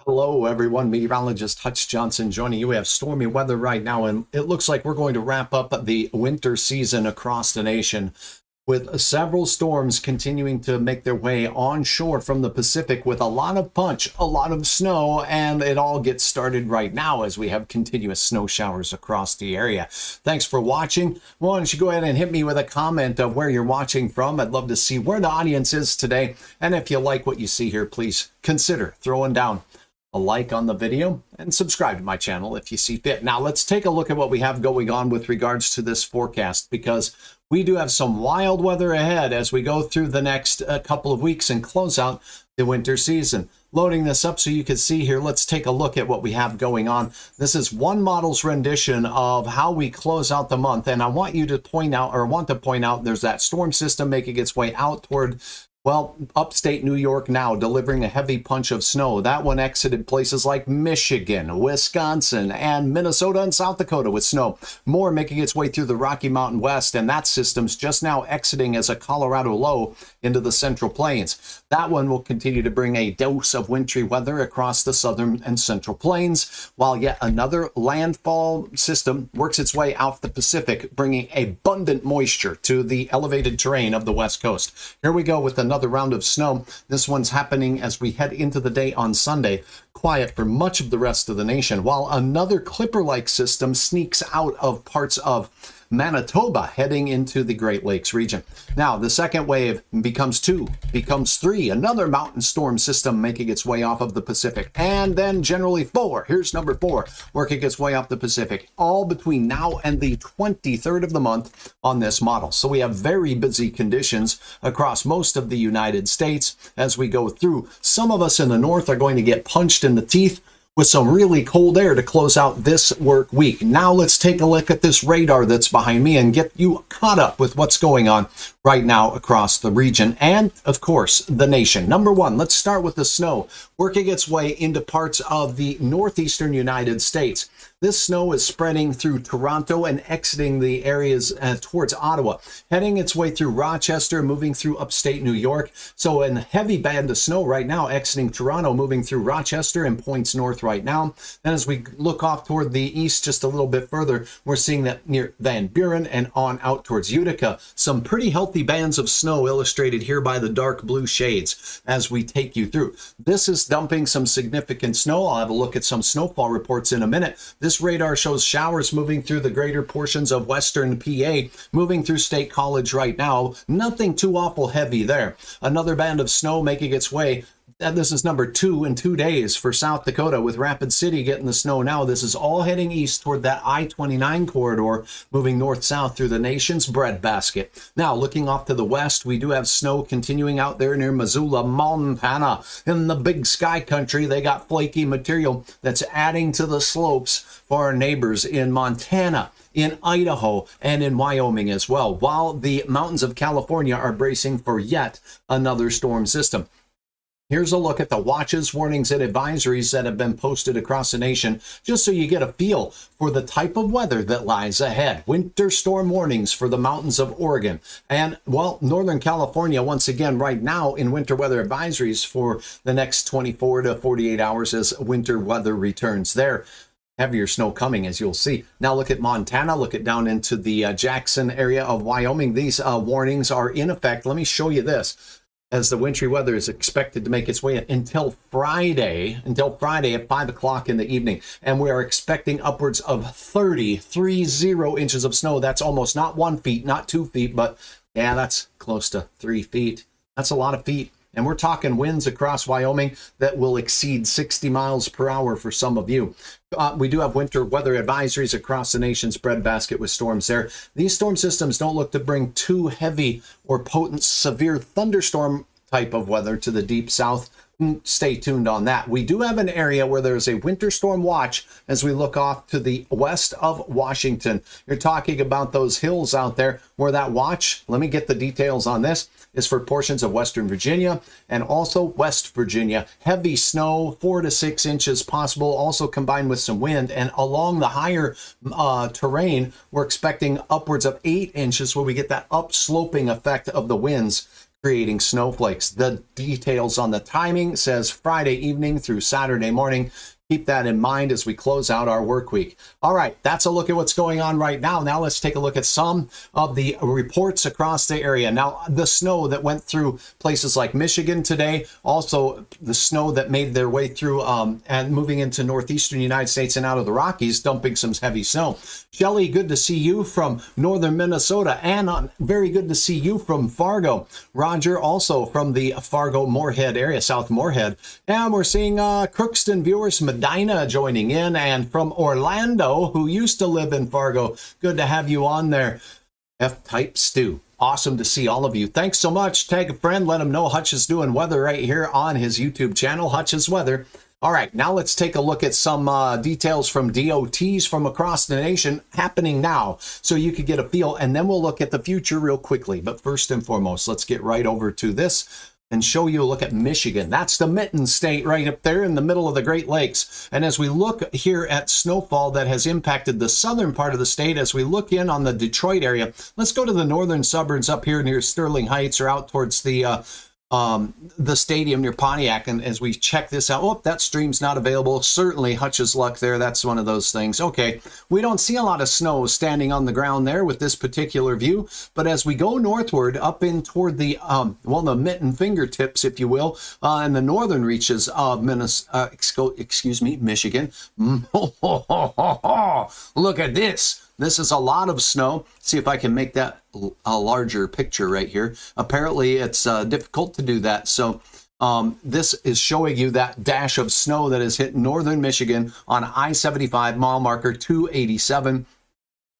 Hello, everyone. Meteorologist Hutch Johnson joining you. We have stormy weather right now, and it looks like we're going to wrap up the winter season across the nation with several storms continuing to make their way onshore from the Pacific with a lot of punch, a lot of snow, and it all gets started right now as we have continuous snow showers across the area. Thanks for watching. Why don't you go ahead and hit me with a comment of where you're watching from. I'd love to see where the audience is today. And if you like what you see here, please consider throwing down a like on the video and subscribe to my channel if you see fit. Now let's take a look at what we have going on with regards to this forecast, because we do have some wild weather ahead as we go through the next couple of weeks and close out the winter season. Loading this up so you can see here, let's take a look at what we have going on. This is one model's rendition of how we close out the month, and I want you to point out, there's that storm system making its way out toward, well, upstate New York now, delivering a heavy punch of snow. That one exited places like Michigan, Wisconsin, and Minnesota and South Dakota with snow. More making its way through the Rocky Mountain West, and that system's just now exiting as a Colorado low into the Central Plains. That one will continue to bring a dose of wintry weather across the southern and central plains, while yet another landfall system works its way out the Pacific, bringing abundant moisture to the elevated terrain of the West Coast. Here we go with another round of snow. This one's happening as we head into the day on Sunday. Quiet for much of the rest of the nation, while another Clipper-like system sneaks out of parts of Manitoba heading into the Great Lakes region. Now, the second wave becomes 2, becomes 3, another mountain storm system making its way off of the Pacific, and then generally 4. Here's number 4, working its way off the Pacific, all between now and the 23rd of the month on this model. So we have very busy conditions across most of the United States as we go through. Some of us in the north are going to get punched in the teeth with some really cold air to close out this work week. Now let's take a look at this radar that's behind me and get you caught up with what's going on right now across the region and, of course, the nation. Number 1, let's start with the snow working its way into parts of the northeastern United States. This snow is spreading through Toronto and exiting the areas towards Ottawa, heading its way through Rochester, moving through upstate New York. So a heavy band of snow right now exiting Toronto, moving through Rochester and points north right now. Then as we look off toward the east just a little bit further, we're seeing that near Van Buren and on out towards Utica. Some pretty healthy bands of snow illustrated here by the dark blue shades as we take you through. This is dumping some significant snow. I'll have a look at some snowfall reports in a minute. This radar shows showers moving through the greater portions of western PA, moving through State College right now. Nothing too awful heavy there. Another band of snow making its way. This is number 2 in 2 days for South Dakota, with Rapid City getting the snow now. This is all heading east toward that I-29 corridor, moving north-south through the nation's breadbasket. Now, looking off to the west, we do have snow continuing out there near Missoula, Montana. In the Big Sky country, they got flaky material that's adding to the slopes for our neighbors in Montana, in Idaho, and in Wyoming as well, while the mountains of California are bracing for yet another storm system. Here's a look at the watches, warnings, and advisories that have been posted across the nation, just so you get a feel for the type of weather that lies ahead. Winter storm warnings for the mountains of Oregon and, well, Northern California once again right now in winter weather advisories for the next 24 to 48 hours as winter weather returns there. Heavier snow coming, as you'll see. Now look at Montana, look at down into the Jackson area of Wyoming. These warnings are in effect. Let me show you this. As the wintry weather is expected to make its way until Friday at 5 o'clock in the evening. And we are expecting upwards of 30 inches of snow. That's almost not 1 feet, not 2 feet, but yeah, that's close to 3 feet. That's a lot of feet. And we're talking winds across Wyoming that will exceed 60 miles per hour for some of you. We do have winter weather advisories across the nation's breadbasket with storms there. These storm systems don't look to bring too heavy or potent severe thunderstorm type of weather to the deep south. Stay tuned on that. We do have an area where there's a winter storm watch as we look off to the west of Washington. You're talking about those hills out there where that watch, let me get the details on this, is for portions of western Virginia and also West Virginia. Heavy snow, 4 to 6 inches possible, also combined with some wind. And along the higher terrain, we're expecting upwards of 8 inches where we get that upsloping effect of the winds creating snowflakes. The details on the timing says Friday evening through Saturday morning. Keep that in mind as we close out our work week. All right, that's a look at what's going on right now. Now let's take a look at some of the reports across the area. Now, the snow that went through places like Michigan today, also the snow that made their way through and moving into northeastern United States and out of the Rockies, dumping some heavy snow. Shelly, good to see you from northern Minnesota. Anna, very good to see you from Fargo. Roger, also from the Fargo Moorhead area, South Moorhead. And we're seeing Crookston viewers, Medina joining in, and from Orlando, who used to live in Fargo. Good to have you on there. F-Type Stew. Awesome to see all of you. Thanks so much. Tag a friend. Let him know Hutch is doing weather right here on his YouTube channel, Hutch's Weather. All right, now let's take a look at some details from DOTs from across the nation happening now so you could get a feel, and then we'll look at the future real quickly. But first and foremost, let's get right over to this and show you a look at Michigan. That's the Mitten State right up there in the middle of the Great Lakes. And as we look here at snowfall that has impacted the southern part of the state, as we look in on the Detroit area, let's go to the northern suburbs up here near Sterling Heights or out towards the stadium near Pontiac. And as we check this out, oh, that stream's not available. Certainly Hutch's luck there. That's one of those things. Okay, we don't see a lot of snow standing on the ground there with this particular view. But as we go northward up in toward the, the Mitten fingertips, if you will, and the northern reaches of Michigan. Look at this. This is a lot of snow. See if I can make that a larger picture right here. Apparently, it's difficult to do that. So this is showing you that dash of snow that has hit northern Michigan on I-75 mile marker 287.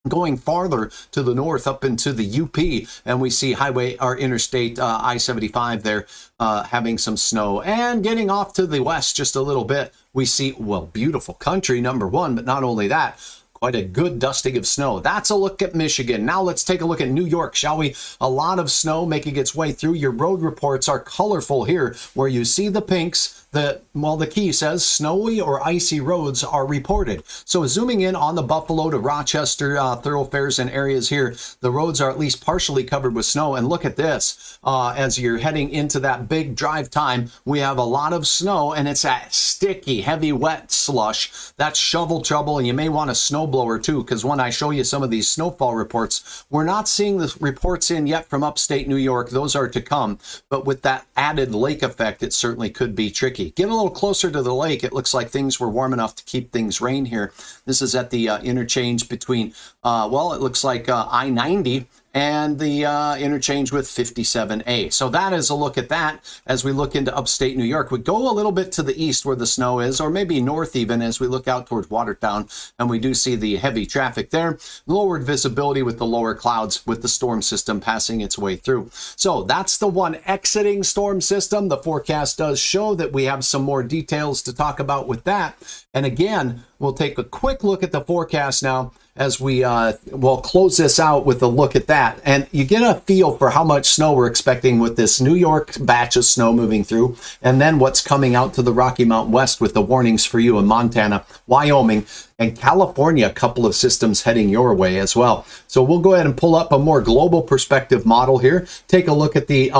Going farther to the north up into the UP, and we see highway or interstate I-75 there having some snow. And getting off to the west just a little bit, we see, well, beautiful country, number one, but not only that, quite a good dusting of snow. That's a look at Michigan. Now let's take a look at New York, shall we? A lot of snow making its way through. Your road reports are colorful here, where you see the pinks. The key says snowy or icy roads are reported. So zooming in on the Buffalo to Rochester thoroughfares and areas here, the roads are at least partially covered with snow. And look at this. As you're heading into that big drive time, we have a lot of snow, and it's that sticky, heavy, wet slush. That's shovel trouble, and you may want a snow blower too, because when I show you some of these snowfall reports, we're not seeing the reports in yet from upstate New York. Those are to come. But with that added lake effect, it certainly could be tricky. Get a little closer to the lake. It looks like things were warm enough to keep things rain here. This is at the interchange between, it looks like I-90 and the interchange with 57A. So that is a look at that as we look into upstate New York. We go a little bit to the east where the snow is, or maybe north even, as we look out towards Watertown, and we do see the heavy traffic there. Lowered visibility with the lower clouds with the storm system passing its way through. So that's the one exiting storm system. The forecast does show that we have some more details to talk about with that. And again, we'll take a quick look at the forecast now as we will close this out with a look at that. And you get a feel for how much snow we're expecting with this New York batch of snow moving through, and then what's coming out to the Rocky Mountain West with the warnings for you in Montana, Wyoming, and California. A couple of systems heading your way as well. So we'll go ahead and pull up a more global perspective model here. Take a look at the,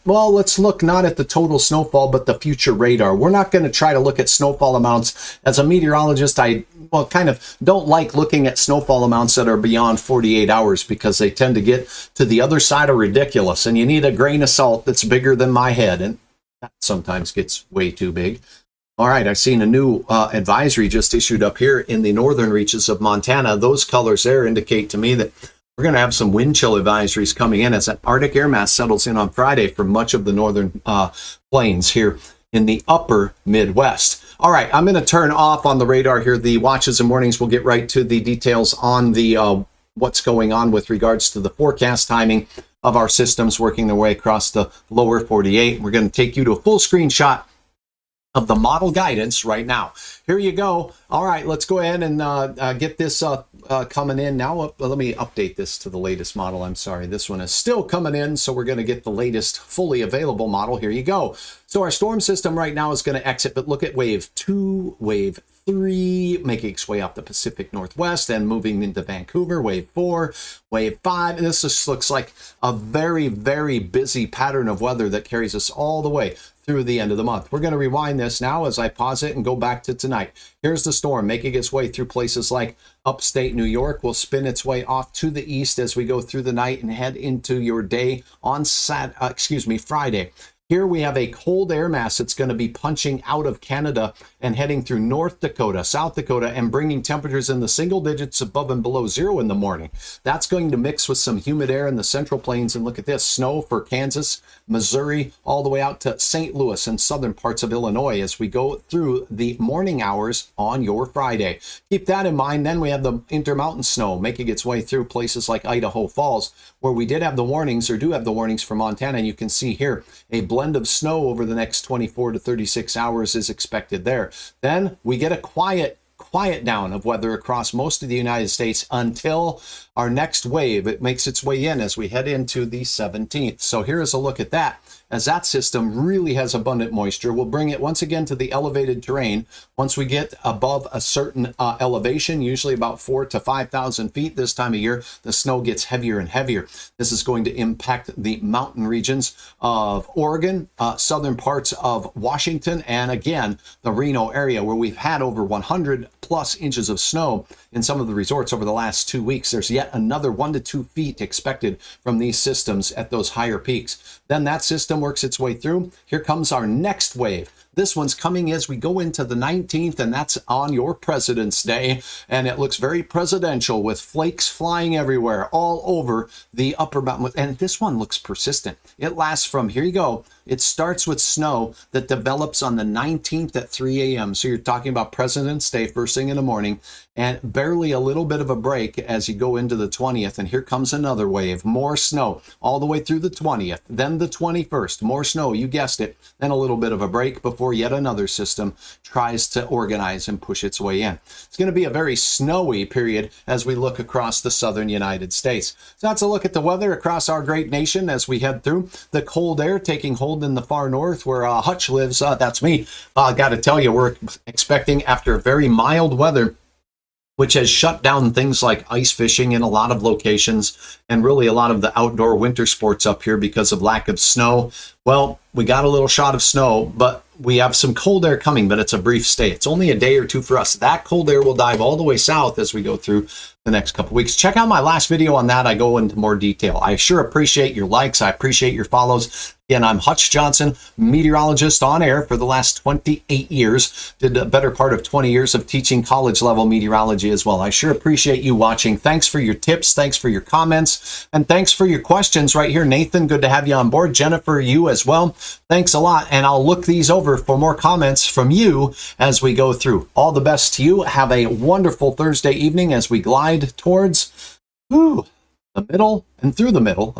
let's look not at the total snowfall, but the future radar. We're not going to try to look at snowfall amounts. As a meteorologist, I kind of don't like looking at snowfall amounts that are beyond 48 hours because they tend to get to the other side of ridiculous, and you need a grain of salt that's bigger than my head, and that sometimes gets way too big. All right, I've seen a new advisory just issued up here in the northern reaches of Montana. Those colors there indicate to me that we're going to have some wind chill advisories coming in as that Arctic air mass settles in on Friday for much of the northern plains here in the upper Midwest. All right, I'm going to turn off on the radar here the watches and warnings. We'll get right to the details on the what's going on with regards to the forecast timing of our systems working their way across the lower 48. We're going to take you to a full screenshot of the model guidance right now. Here you go. All right, let's go ahead and get this coming in now. Let me update this to the latest model. I'm sorry, this one is still coming in, so we're going to get the latest fully available model. Here you go. So our storm system right now is going to exit, but look at wave 2, wave 3, making its way off the Pacific Northwest and moving into Vancouver. Wave 4, wave 5. And this just looks like a very, very busy pattern of weather that carries us all the way through the end of the month. We're going to rewind this now as I pause it and go back to tonight. Here's the storm making its way through places like upstate New York. Will spin its way off to the east as we go through the night and head into your day on Friday. Here we have a cold air mass that's going to be punching out of Canada and heading through North Dakota, South Dakota, and bringing temperatures in the single digits above and below zero in the morning. That's going to mix with some humid air in the central plains. And look at this, snow for Kansas, Missouri, all the way out to St. Louis and southern parts of Illinois as we go through the morning hours on your Friday. Keep that in mind. Then we have the intermountain snow making its way through places like Idaho Falls, where we did have the warnings, or do have the warnings for Montana. And you can see here a blend of snow over the next 24 to 36 hours is expected there. Then we get a quiet down of weather across most of the United States until our next wave. It makes its way in as we head into the 17th. So here's a look at that. As that system really has abundant moisture, we'll bring it once again to the elevated terrain. Once we get above a certain elevation, usually about 4,000 to 5,000 feet this time of year, the snow gets heavier and heavier. This is going to impact the mountain regions of Oregon, southern parts of Washington, and again, the Reno area, where we've had over 100 plus inches of snow in some of the resorts over the last 2 weeks. There's yet another 1 to 2 feet expected from these systems at those higher peaks. Then that system works its way through. Here comes our next wave. This one's coming as we go into the 19th, and that's on your President's Day. And it looks very presidential with flakes flying everywhere all over the upper mountain. And this one looks persistent. It lasts from, here you go, it starts with snow that develops on the 19th at 3 a.m. So you're talking about President's Day, first thing in the morning, and barely a little bit of a break as you go into the 20th. And here comes another wave, more snow all the way through the 20th. Then the 21st, more snow, you guessed it. Then a little bit of a break before yet another system tries to organize and push its way in. It's going to be a very snowy period as we look across the southern United States. So that's a look at the weather across our great nation as we head through. The cold air taking hold in the far north where Hutch lives. That's me. I got to tell you, we're expecting, after very mild weather, which has shut down things like ice fishing in a lot of locations and really a lot of the outdoor winter sports up here because of lack of snow. Well, we got a little shot of snow, but we have some cold air coming, but it's a brief stay. It's only a day or two for us. That cold air will dive all the way south as we go through the next couple weeks. Check out my last video on that. I go into more detail. I sure appreciate your likes. I appreciate your follows. Again, I'm Hutch Johnson, meteorologist on air for the last 28 years. Did a better part of 20 years of teaching college level meteorology as well. I sure appreciate you watching. Thanks for your tips. Thanks for your comments. And thanks for your questions right here. Nathan, good to have you on board. Jennifer, you as well. Thanks a lot. And I'll look these over for more comments from you as we go through. All the best to you. Have a wonderful Thursday evening as we glide towards the middle and through the middle